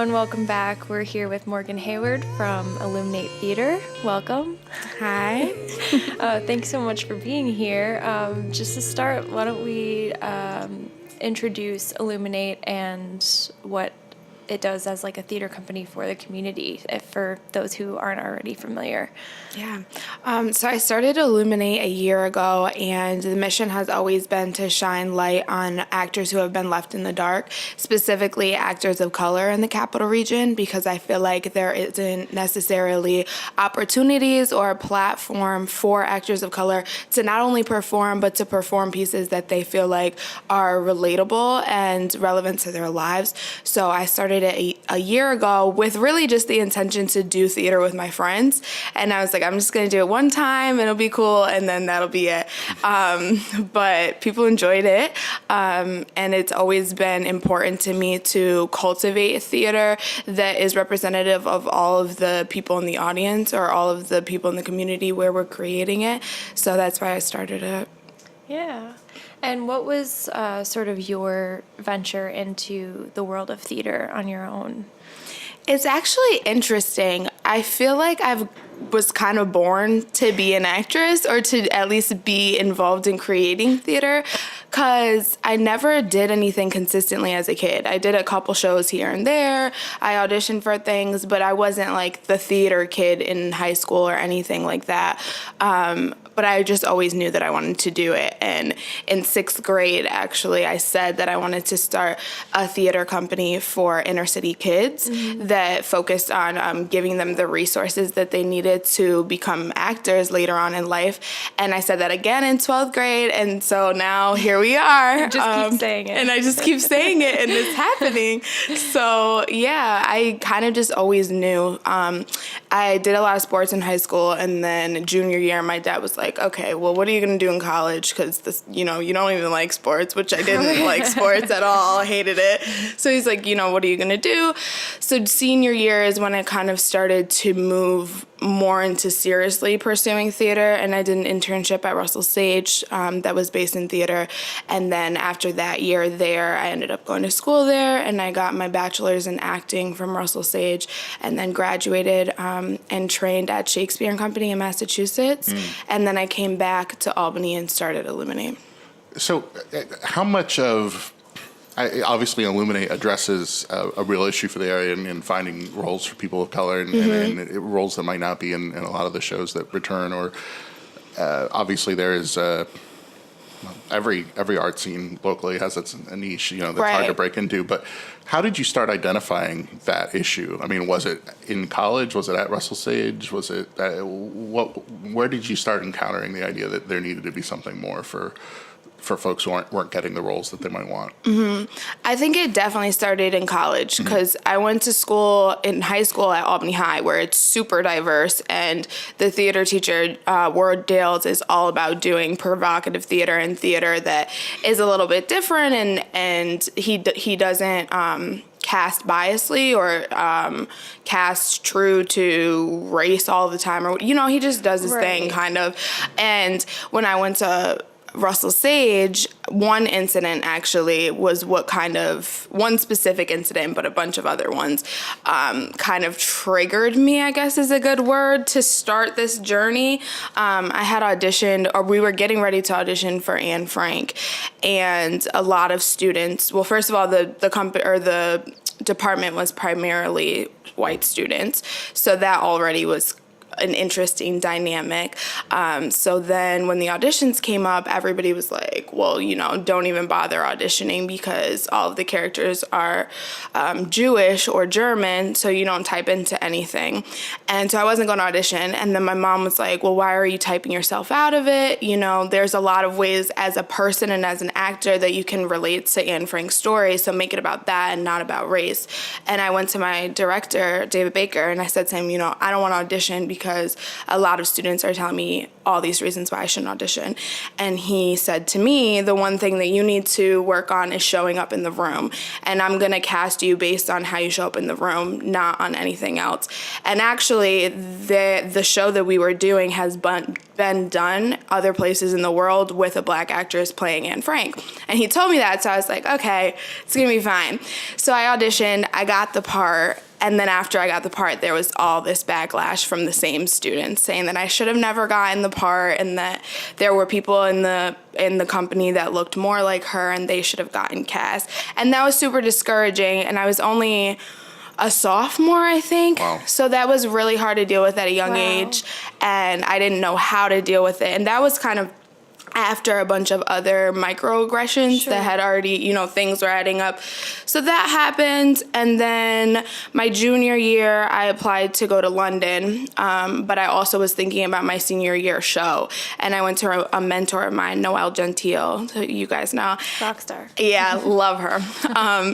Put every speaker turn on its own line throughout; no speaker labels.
everyone. Welcome back. We're here with Morgan Hayward from Illuminate Theater. Welcome.
Hi.
Thanks so much for being here. Just to start, why don't we introduce Illuminate and what it does as like a theater company for the community, for those who aren't already familiar.
Yeah. So I started Illuminate a year ago, and the mission has always been to shine light on actors who have been left in the dark, specifically actors of color in the Capital Region, because I feel like there isn't necessarily opportunities or a platform for actors of color to not only perform, but to perform pieces that they feel like are relatable and relevant to their lives. So I started it a year ago with really just the intention to do theater with my friends. And I was like, I'm just going to do it one time and it'll be cool. And then that'll be it. But people enjoyed it. And it's always been important to me to cultivate theater that is representative of all of the people in the audience or all of the people in the community where we're creating it. So that's why I started it.
Yeah. And what was sort of your venture into the world of theater on your own?
It's actually interesting. I feel like I was kind of born to be an actress or to at least be involved in creating theater because I never did anything consistently as a kid. I did a couple shows here and there. I auditioned for things, but I wasn't like the theater kid in high school or anything like that. But I just always knew that I wanted to do it. And in 6th grade, actually, I said that I wanted to start a theater company for inner city kids that focused on giving them the resources that they needed to become actors later on in life. And I said that again in 12th grade. And so now here we are.
You just keep saying it.
And I just keep saying it, and it's happening. So, yeah, I kind of just always knew. I did a lot of sports in high school, and then junior year, my dad was like, okay, well, what are you going to do in college? Because, you don't even like sports, which I didn't like sports at all. I hated it. So he's like, what are you going to do? So senior year is when I kind of started to move more into seriously pursuing theater, and I did an internship at Russell Sage that was based in theater. And then after that year there, I ended up going to school there, and I got my bachelor's in acting from Russell Sage, and then graduated and trained at Shakespeare and Company in Massachusetts. And then I came back to Albany and started Illuminate. So
how much of obviously, Illuminate addresses a real issue for the area in finding roles for people of color and roles that might not be in a lot of the shows that return. Or obviously, there is every art scene locally has a niche, that's hard to break into. But how did you start identifying that issue? I mean, was it in college? Was it at Russell Sage? Was it where did you start encountering the idea that there needed to be something more for folks who weren't getting the roles that they might want?
I think it definitely started in college because I went to school in high school at Albany High, where it's super diverse, and the theater teacher, Ward Dales, is all about doing provocative theater and theater that is a little bit different, and he doesn't cast biasly or cast true to race all the time, or he just does his thing kind of. And when I went to Russell Sage, one incident actually was one specific incident, but a bunch of other ones kind of triggered me, I guess is a good word, to start this journey. I had auditioned, or we were getting ready to audition for Anne Frank, and a lot of students, well, first of all, the department was primarily white students, so that already was an interesting dynamic. So then when the auditions came up, everybody was like, well, don't even bother auditioning because all of the characters are Jewish or German, so you don't type into anything. And so I wasn't going to audition. And then my mom was like, well, why are you typing yourself out of it? There's a lot of ways as a person and as an actor that you can relate to Anne Frank's story, so make it about that and not about race. And I went to my director, David Baker, and I said to him, I don't want to audition because because a lot of students are telling me all these reasons why I shouldn't audition. And he said to me, the one thing that you need to work on is showing up in the room. And I'm going to cast you based on how you show up in the room, not on anything else. And actually, the show that we were doing has been done other places in the world with a Black actress playing Anne Frank. And he told me that, so I was like, okay, it's going to be fine. So I auditioned, I got the part, and then after I got the part, there was all this backlash from the same students saying that I should have never gotten the part and that there were people in the company that looked more like her and they should have gotten cast. And that was super discouraging, and I was only a sophomore, I think.
Wow.
So that was really hard to deal with at a young age, and I didn't know how to deal with it. And that was kind of after a bunch of other microaggressions that had already, things were adding up. So that happened. And then my junior year, I applied to go to London. But I also was thinking about my senior year show. And I went to a mentor of mine, Noelle Gentile, who you guys know.
Rockstar.
Yeah, love her.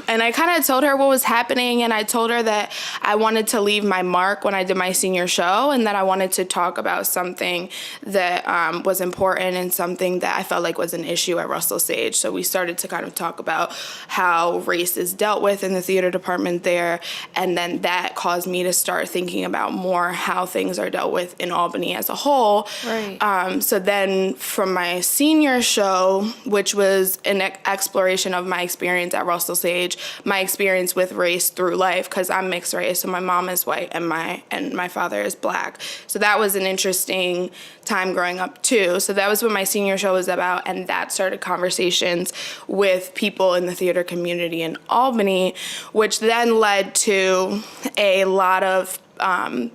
And I kind of told her what was happening. And I told her that I wanted to leave my mark when I did my senior show, and that I wanted to talk about something that was important and something that I felt like was an issue at Russell Sage. So we started to kind of talk about how race is dealt with in the theater department there, and then that caused me to start thinking about more how things are dealt with in Albany as a whole.
Right.
So then from my senior show, which was an exploration of my experience at Russell Sage, my experience with race through life, because I'm mixed race, so my mom is white and my father is Black. So that was an interesting time growing up too. So that was what my senior show was about, and that started conversations with people in the theater community in Albany, which then led to a lot of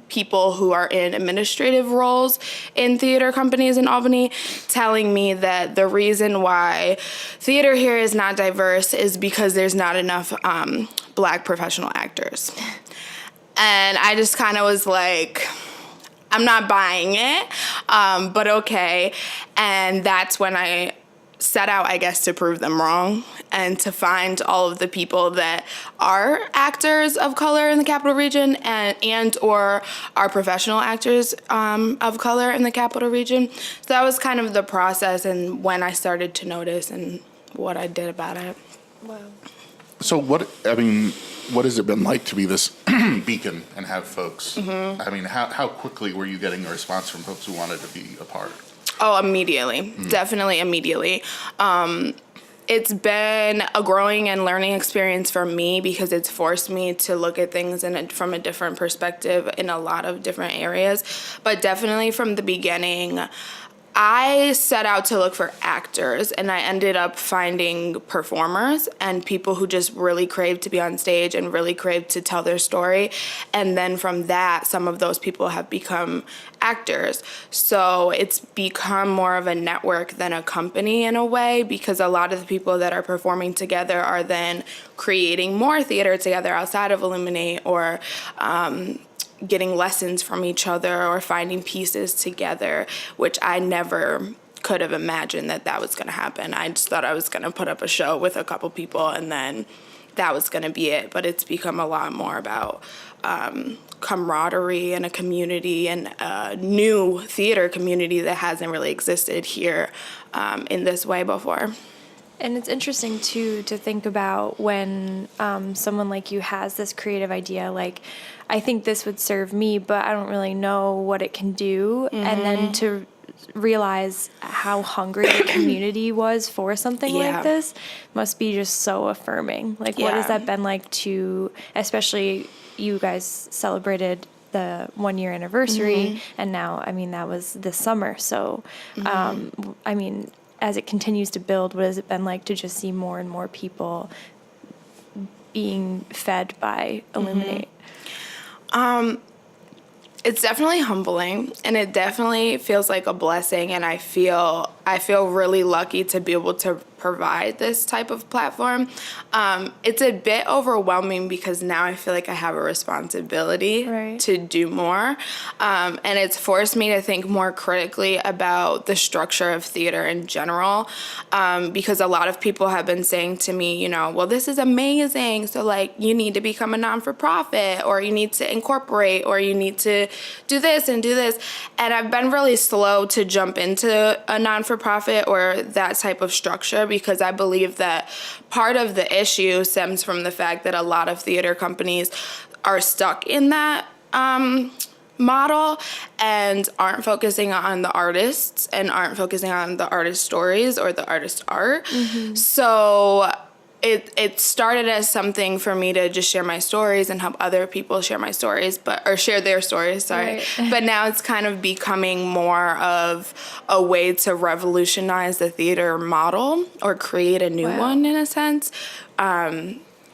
people who are in administrative roles in theater companies in Albany telling me that the reason why theater here is not diverse is because there's not enough Black professional actors. And I just kind of was like, I'm not buying it, but okay. And that's when I set out, I guess, to prove them wrong and to find all of the people that are actors of color in the Capital Region and or are professional actors of color in the Capital Region. So that was kind of the process and when I started to notice and what I did about it.
Wow.
So what has it been like to be this beacon and have folks? Mm-hmm. I mean, how quickly were you getting a response from folks who wanted to be a part? Oh,
immediately. Definitely immediately. It's been a growing and learning experience for me because it's forced me to look at things from a different perspective in a lot of different areas. But definitely from the beginning, I set out to look for actors, and I ended up finding performers and people who just really craved to be on stage and really craved to tell their story. And then from that, some of those people have become actors. So it's become more of a network than a company in a way, because a lot of the people that are performing together are then creating more theater together outside of Illuminate, or getting lessons from each other or finding pieces together, which I never could have imagined that was going to happen. I just thought I was going to put up a show with a couple people and then that was going to be it. But it's become a lot more about camaraderie and a community and a new theater community that hasn't really existed here in this way before.
And it's interesting, too, to think about when someone like you has this creative idea, like, I think this would serve me, but I don't really know what it can do. Mm-hmm. And then to realize how hungry the community was for something like this must be just so affirming. Like, what has that been like to, especially you guys celebrated the 1 year anniversary, and now, I mean, that was this summer. So, I mean, as it continues to build, what has it been like to just see more and more people being fed by Illuminate?
It's definitely humbling, and it definitely feels like a blessing, and I feel really lucky to be able to provide this type of platform. It's a bit overwhelming because now I feel like I have a responsibility
Right.
to do more. And it's forced me to think more critically about the structure of theater in general. Because a lot of people have been saying to me, you know, well, this is amazing. So like you need to become a non-for-profit, or you need to incorporate, or you need to do this and do this. And I've been really slow to jump into a non-for-profit or that type of structure, because I believe that part of the issue stems from the fact that a lot of theater companies are stuck in that model and aren't focusing on the artists and aren't focusing on the artist stories or the artist art. So it started as something for me to just share my stories and help other people share my stories, or share their stories, sorry.
Right.
But now it's kind of becoming more of a way to revolutionize the theater model or create a new
Wow.
one in a sense.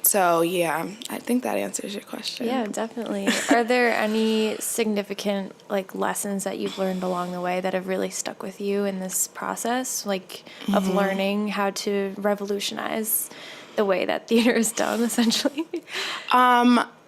So yeah, I think that answers your question.
Yeah, definitely. Are there any significant like lessons that you've learned along the way that have really stuck with you in this process, like of learning how to revolutionize the way that theater is done, essentially?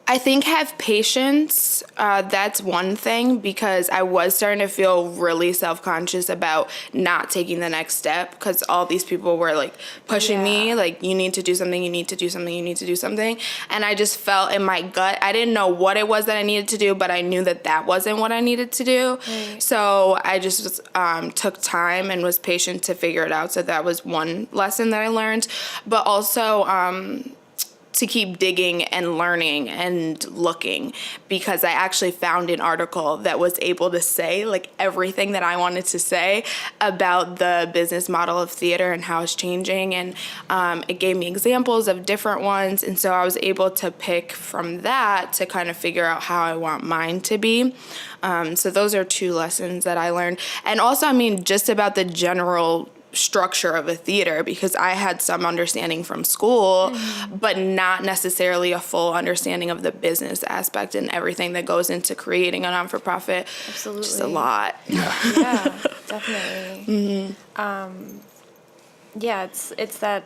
I think have patience. That's one thing, because I was starting to feel really self-conscious about not taking the next step, because all these people were like pushing me,
Yeah.
like, you need to do something, you need to do something, you need to do something. And I just felt in my gut, I didn't know what it was that I needed to do, but I knew that that wasn't what I needed to do.
Right.
So I just took time and was patient to figure it out. So that was one lesson that I learned. But also, to keep digging and learning and looking, because I actually found an article that was able to say like everything that I wanted to say about the business model of theater and how it's changing. And it gave me examples of different ones. And so I was able to pick from that to kind of figure out how I want mine to be. So those are two lessons that I learned. And also, I mean, just about the general structure of a theater, because I had some understanding from school, but not necessarily a full understanding of the business aspect and everything that goes into creating a non-for-profit.
Absolutely.
Just a lot.
Yeah, definitely. Yeah, it's that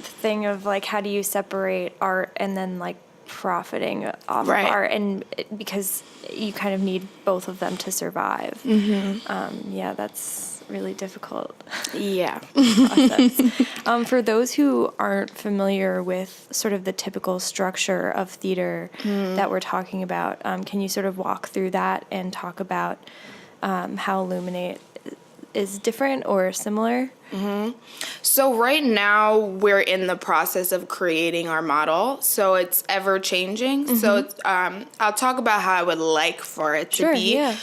thing of like, how do you separate art and then like profiting off
Right.
of art, and because you kind of need both of them to survive. Yeah, that's really difficult
Yeah.
process. For those who aren't familiar with sort of the typical structure of theater that we're talking about, can you sort of walk through that and talk about how Illuminate is different or similar?
So right now we're in the process of creating our model. So it's ever changing. So it's, I'll talk about how I would like for it to
Sure,
be.
yeah.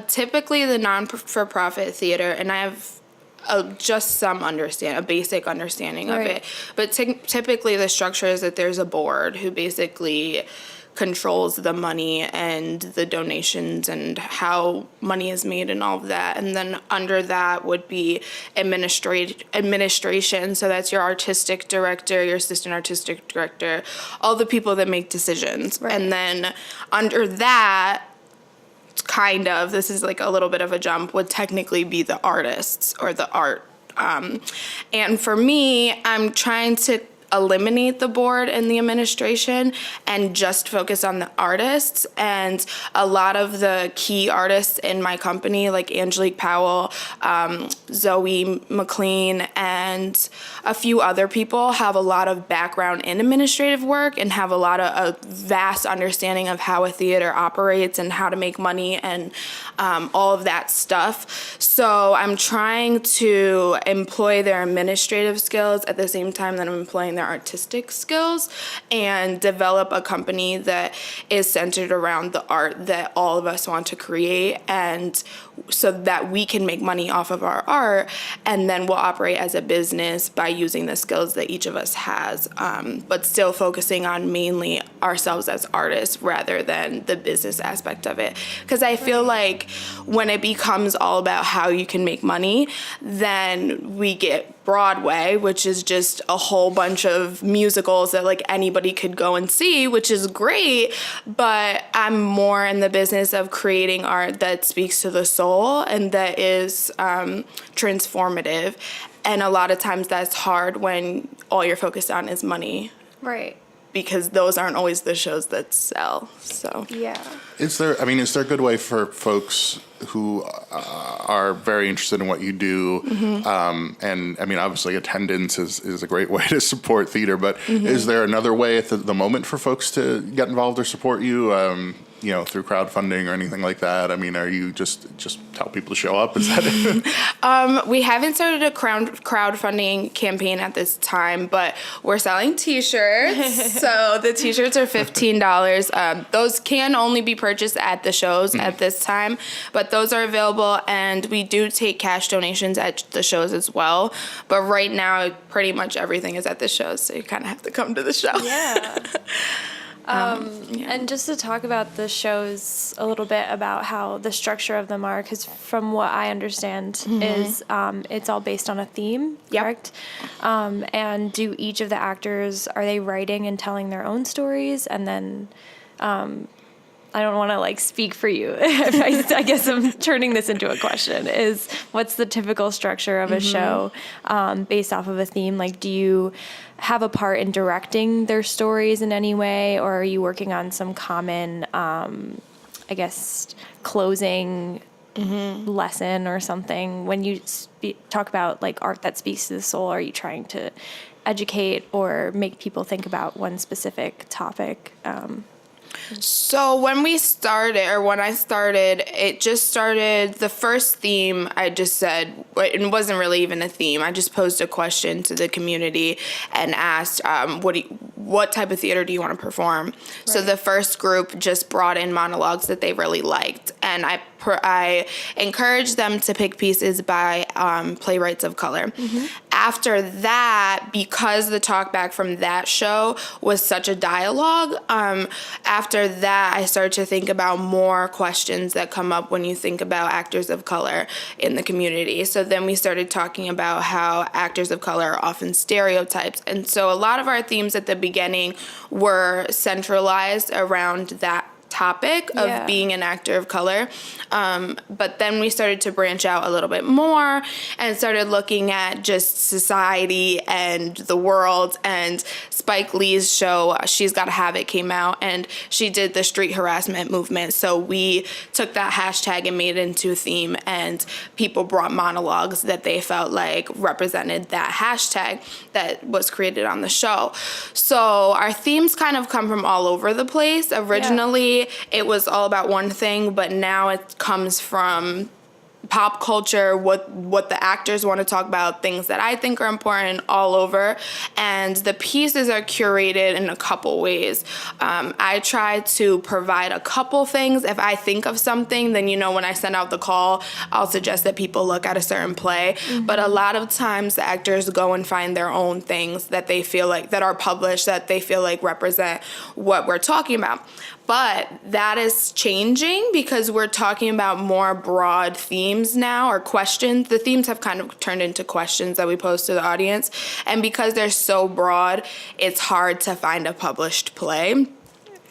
Typically the non-for-profit theater, and I have just some a basic understanding of
Right.
it. But typically the structure is that there's a board who basically controls the money and the donations and how money is made and all of that. And then under that would be administration. So that's your artistic director, your assistant artistic director, all the people that make decisions.
Right.
And then under that, kind of, this is like a little bit of a jump, would technically be the artists or the art. And for me, I'm trying to eliminate the board and the administration and just focus on the artists. And a lot of the key artists in my company, like Angelique Powell, Zoe McLean, and a few other people, have a lot of background in administrative work and have a lot of a vast understanding of how a theater operates and how to make money and all of that stuff. So I'm trying to employ their administrative skills at the same time that I'm employing their artistic skills, and develop a company that is centered around the art that all of us want to create, and so that we can make money off of our art, and then we'll operate as a business by using the skills that each of us has, but still focusing on mainly ourselves as artists rather than the business aspect of it. Because I feel like when it becomes all about how you can make money, then we get Broadway, which is just a whole bunch of musicals that like anybody could go and see, which is great, but I'm more in the business of creating art that speaks to the soul and that is transformative. And a lot of times that's hard when all you're focused on is money,
Right.
because those aren't always the shows that sell. So
Yeah.
Is there a good way for folks who are very interested in what you do? And I mean, obviously attendance is a great way to support theater, but is there another way at the moment for folks to get involved or support you? Through crowdfunding or anything like that? I mean, are you just tell people to show up? Is that it?
we haven't started a crowdfunding campaign at this time, but we're selling T-shirts. So the T-shirts are $15. Those can only be purchased at the shows at this time, but those are available, and we do take cash donations at the shows as well. But right now, pretty much everything is at the shows, so you kind of have to come to the show.
Yeah. And just to talk about the shows a little bit about how the structure of them are, because from what I understand is it's all based on a theme,
Yep.
correct? And do each of the actors, are they writing and telling their own stories? And then I don't want to speak for you. I guess I'm turning this into a question. Is what's the typical structure of a show based off of a theme? Do you have a part in directing their stories in any way, or are you working on some common, closing lesson or something? When you talk about art that speaks to the soul, are you trying to educate or make people think about one specific topic?
So when I started, it just started, the first theme I just said, it wasn't really even a theme. I just posed a question to the community and asked, what type of theater do you want to perform? Right. So the first group just brought in monologues that they really liked. And I encouraged them to pick pieces by playwrights of color. After that, because the talkback from that show was such a dialogue, after that, I started to think about more questions that come up when you think about actors of color in the community. So then we started talking about how actors of color are often stereotypes. And so a lot of our themes at the beginning were centralized around that topic of being an actor of color. But then we started to branch out a little bit more and started looking at just society and the world. And Spike Lee's show, She's Gotta Have It, came out, and she did the street harassment movement. So we took that hashtag and made it into a theme, and people brought monologues that they felt like represented that hashtag that was created on the show. So our themes kind of come from all over the place. Originally, it was all about one thing, but now it comes from pop culture, what the actors want to talk about, things that I think are important all over. And the pieces are curated in a couple ways. I try to provide a couple things. If I think of something, then, when I send out the call, I'll suggest that people look at a certain play. But a lot of times the actors go and find their own things that they feel like, that are published, that they feel like represent what we're talking about. But that is changing because we're talking about more broad themes now, or questions. The themes have kind of turned into questions that we pose to the audience. And because they're so broad, it's hard to find a published play.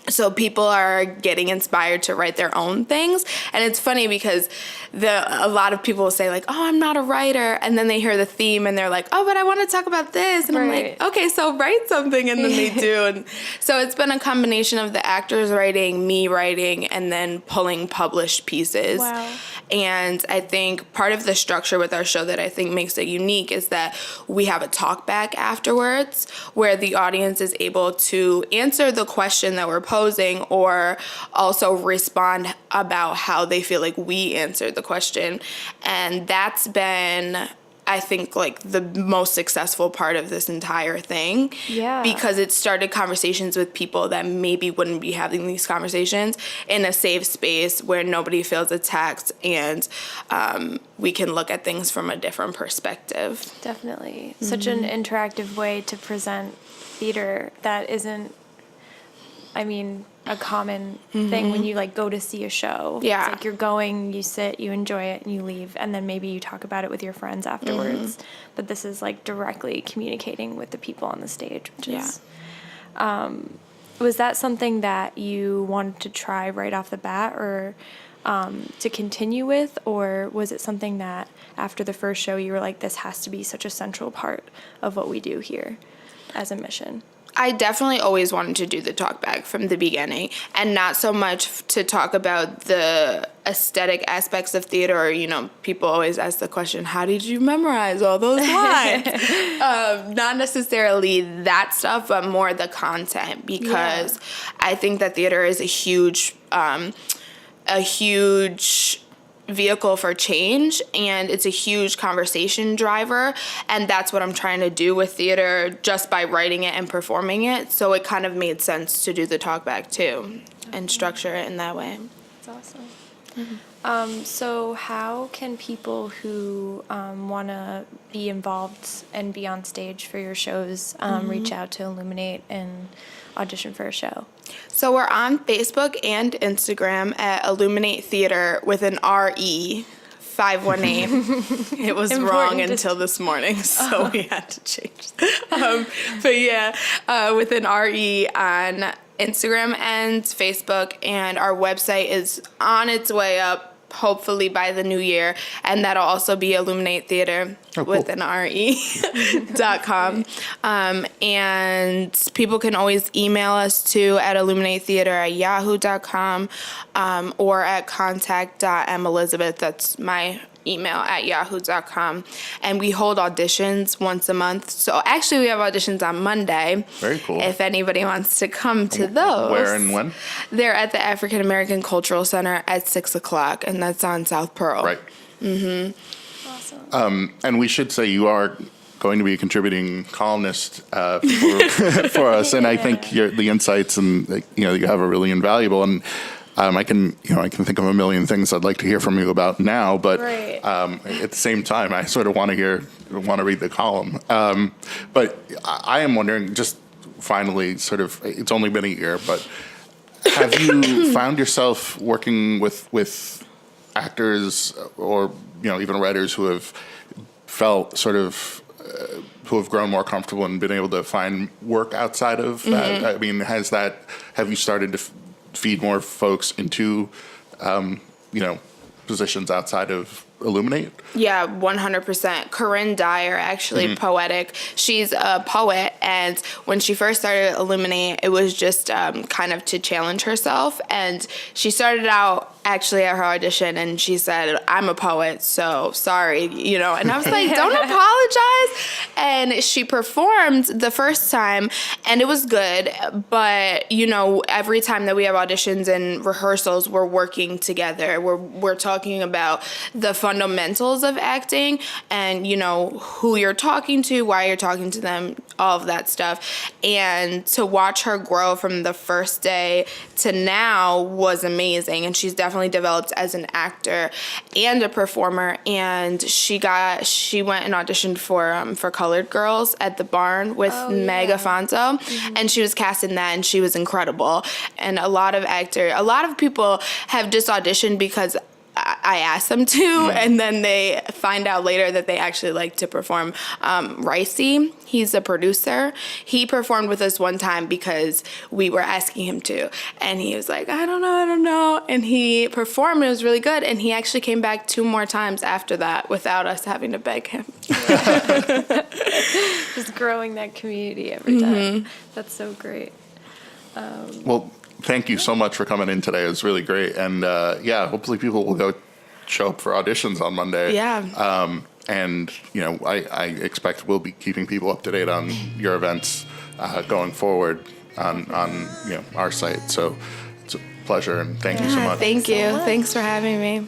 So people are getting inspired to write their own things. And it's funny because a lot of people will say oh, I'm not a writer. And then they hear the theme and they're like, oh, but I want to talk about this. And I'm like, okay, so write something. And then they do. And so it's been a combination of the actors writing, me writing, and then pulling published pieces.
Wow.
And I think part of the structure with our show that I think makes it unique is that we have a talkback afterwards where the audience is able to answer the question that we're posing, or also respond about how they feel like we answered the question. And that's been, I think, the most successful part of this entire thing. Yeah. Because it started conversations with people that maybe wouldn't be having these conversations in a safe space where nobody feels attacked, and we can look at things from a different perspective.
Definitely. Such an interactive way to present theater that isn't, a common thing when you go to see a show.
Yeah.
It's you're going, you sit, you enjoy it, and you leave, and then maybe you talk about it with your friends afterwards. But this is directly communicating with the people on the stage, which is. Was that something that you wanted to try right off the bat, or to continue with, or was it something that after the first show you were like, this has to be such a central part of what we do here as a mission?
I definitely always wanted to do the Talkback from the beginning, and not so much to talk about the aesthetic aspects of theater. Or, people always ask the question, how did you memorize all those lines? Not necessarily that stuff, but more the content, because I think that theater is a huge vehicle for change, and it's a huge conversation driver, and that's what I'm trying to do with theater just by writing it and performing it. So it kind of made sense to do the Talkback too and structure it in that way.
That's awesome. So how can people who want to be involved and be on stage for your shows reach out to Illuminate and audition for a show?
So we're on Facebook and Instagram at Illuminate Theater with an R-E, 518. It was wrong until this morning, so we had to change. With an R-E on Instagram and Facebook, and our website is on its way up, hopefully by the new year, and that'll also be Illuminate Theater with an RE.com. And people can always email us too at illuminatetheater@yahoo.com or at contact.melizabeth, that's my email, at yahoo.com. And we hold auditions once a month. So actually we have auditions on Monday.
Very cool.
If anybody wants to come to those.
Where and when?
They're at the African American Cultural Center at 6:00, and that's on South Pearl.
Right.
Awesome.
And we should say you are going to be a contributing columnist for us, and I think the insights and you have are really invaluable. And I can think of a million things I'd like to hear from you about now, but at the same time, I sort of want to read the column. But I am wondering, just finally, sort of, it's only been a year, but have you found yourself working with actors or even writers who have felt sort of who have grown more comfortable and been able to find work outside of that? I mean, have you started to feed more folks into, positions outside of Illuminate?
Yeah, 100%. Corinne Dyer, actually, Poetic. She's a poet, and when she first started Illuminate, it was just kind of to challenge herself. And she started out actually at her audition, and she said, "I'm a poet, so sorry," And I was like, "Don't apologize." And she performed the first time, and it was good. But every time that we have auditions and rehearsals, we're working together. We're talking about the fundamentals of acting, and who you're talking to, why you're talking to them, all of that stuff. And to watch her grow from the first day to now was amazing. And she's definitely developed as an actor and a performer. And she went and auditioned for Colored Girls at the Barn with Meg Afonso, and she was cast in that, and she was incredible. And a lot of people have just auditioned because I asked them to, and then they find out later that they actually like to perform. Ricey, he's a producer. He performed with us one time because we were asking him to, and he was like, I don't know, and he performed. It was really good, and he actually came back 2 more times after that without us having to beg him.
Just growing that community every time. That's so great.
Well, thank you so much for coming in today. It was really great. And hopefully people will go show up for auditions on Monday.
Yeah.
And, I expect we'll be keeping people up to date on your events going forward on our site. So it's a pleasure, and thank you so much.
Thank you. Thanks for having me.